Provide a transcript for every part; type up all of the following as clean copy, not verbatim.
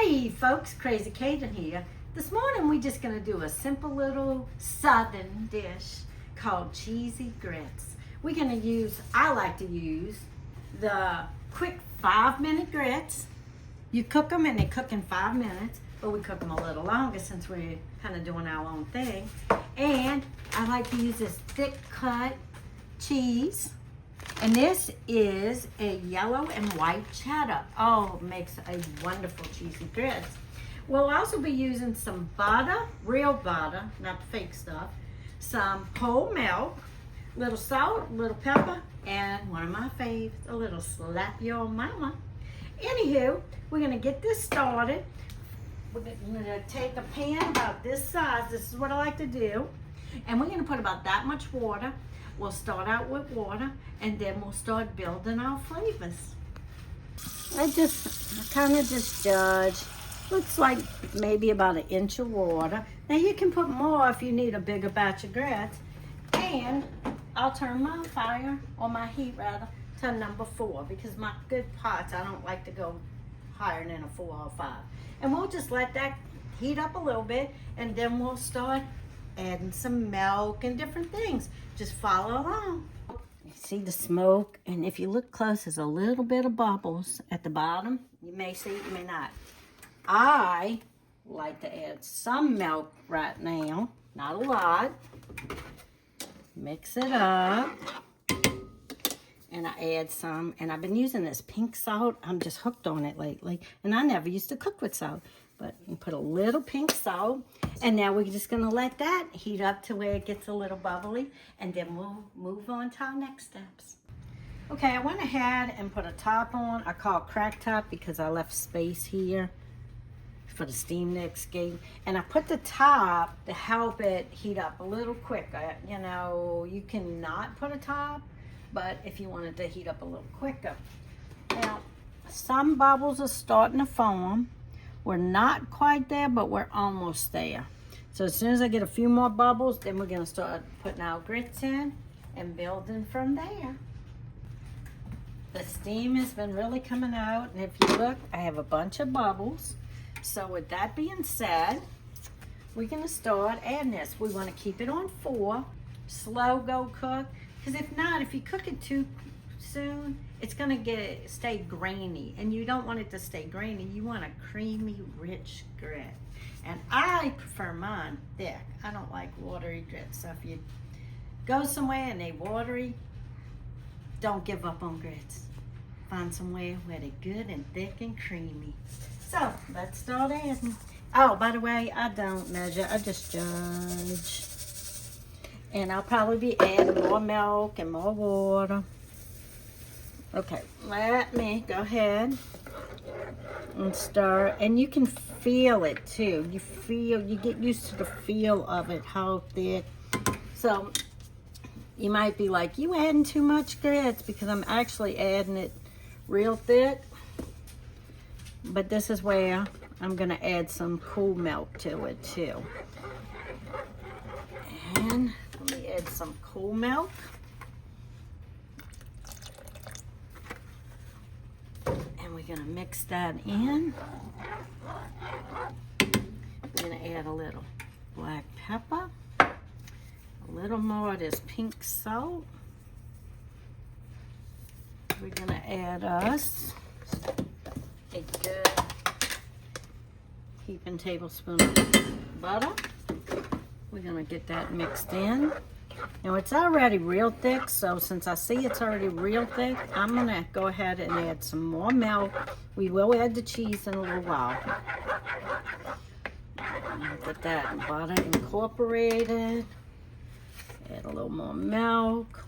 Hey folks, Crazy Cajun here. This morning we're just gonna do a simple little southern dish called cheesy grits. I like to use the quick 5-minute grits. You cook them and they cook in 5 minutes, but we cook them a little longer since we're kind of doing our own thing. And I like to use this thick cut cheese. And this is a yellow and white cheddar. Oh, it makes a wonderful cheesy grits. We'll also be using some butter, real butter, not the fake stuff, some whole milk, little salt, little pepper, and one of my faves, a little slap your mama. Anywho, we're gonna get this started. We're gonna take a pan about this size. This is what I like to do. And we're gonna put about that much water. We'll start out with water, and then we'll start building our flavors. I kind of just judge. Looks like maybe about 1 inch of water. Now you can put more if you need a bigger batch of grits. And I'll turn my fire, or my heat rather, to number 4, because my good pots, I don't like to go higher than a 4 or 5. And we'll just let that heat up a little bit, and then we'll start adding some milk and different things. Just follow along. You see the smoke, and if you look close, there's a little bit of bubbles at the bottom. You may see it, you may not. I like to add some milk right now, not a lot. Mix it up, and I add some, and I've been using this pink salt. I'm just hooked on it lately, and I never used to cook with salt. But you put a little pink salt, and now we're just gonna let that heat up to where it gets a little bubbly, and then we'll move on to our next steps. Okay, I went ahead and put a top on. I call it crack top because I left space here for the steam to escape. And I put the top to help it heat up a little quicker. You know, you cannot put a top, but if you want it to heat up a little quicker. Now, some bubbles are starting to form. We're not quite there, but we're almost there. So as soon as I get a few more bubbles, then we're gonna start putting our grits in and building from there. The steam has been really coming out, and if you look, I have a bunch of bubbles. So with that being said, we're gonna start adding this. We wanna keep it on 4, slow go cook, because if not, if you cook it too soon, it's gonna stay grainy, and you don't want it to stay grainy. You want a creamy, rich grit. And I prefer mine thick. I don't like watery grits. So if you go somewhere and they watery, don't give up on grits. Find somewhere where they're good and thick and creamy. So let's start adding. Oh, by the way, I don't measure, I just judge. And I'll probably be adding more milk and more water. Okay, let me go ahead and stir, and you can feel it too. You get used to the feel of it, how thick. So you might be like, you adding too much grits, because I'm actually adding it real thick. But this is where I'm gonna add some cool milk to it too. And let me add some cool milk. We're gonna mix that in. We're gonna add a little black pepper, a little more of this pink salt. We're gonna add us a good heaping tablespoon of butter. We're gonna get that mixed in. Now it's already real thick, so since I see it's already real thick, I'm gonna go ahead and add some more milk. We will add the cheese in a little while. Get that butter incorporated. Add a little more milk.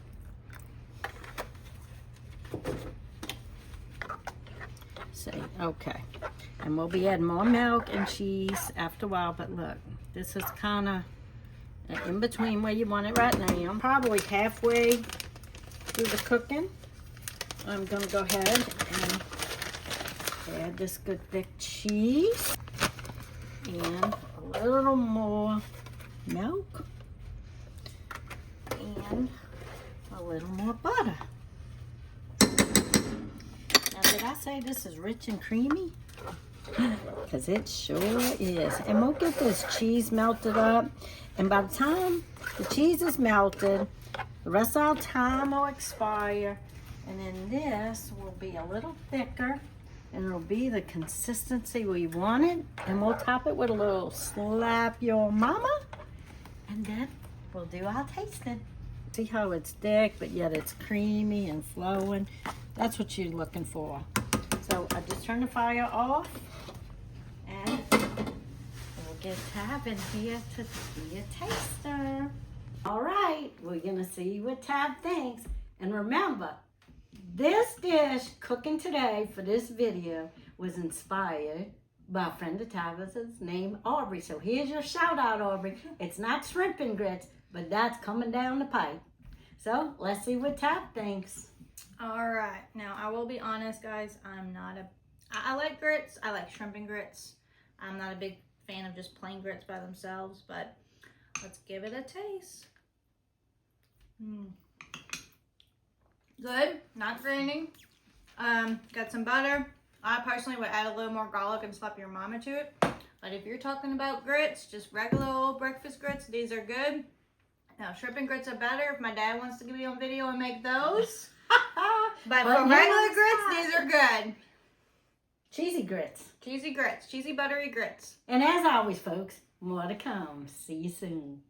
See, okay. And we'll be adding more milk and cheese after a while, but look, this is kind of in between where you want it right now. Probably halfway through the cooking. I'm gonna go ahead and add this good thick cheese and a little more milk and a little more butter. Now, did I say this is rich and creamy? Because it sure is. And we'll get this cheese melted up. And by the time the cheese is melted, the rest of our time will expire. And then this will be a little thicker. And it'll be the consistency we want it. And we'll top it with a little slap your mama. And then we'll do our tasting. See how it's thick, but yet it's creamy and flowing. That's what you're looking for. So I just turn the fire off. And we'll get Tab in here to be a taster. All right, we're gonna see what Tab thinks. And remember, this dish cooking today for this video was inspired by a friend of Tabitha's named Aubrey. So here's your shout out, Aubrey. It's not shrimp and grits, but that's coming down the pipe. So let's see what Tab thinks. All right, now I will be honest, guys. I like grits. I like shrimp and grits. I'm not a big fan of just plain grits by themselves, but let's give it a taste. Good, not grainy. Got some butter. I personally would add a little more garlic and slap your mama to it. But if you're talking about grits, just regular old breakfast grits, these are good. Now, shrimp and grits are better if my dad wants to get me on video and make those. But for regular grits, these are good. Cheesy grits. Cheesy grits. Cheesy, buttery grits. And as always, folks, more to come. See you soon.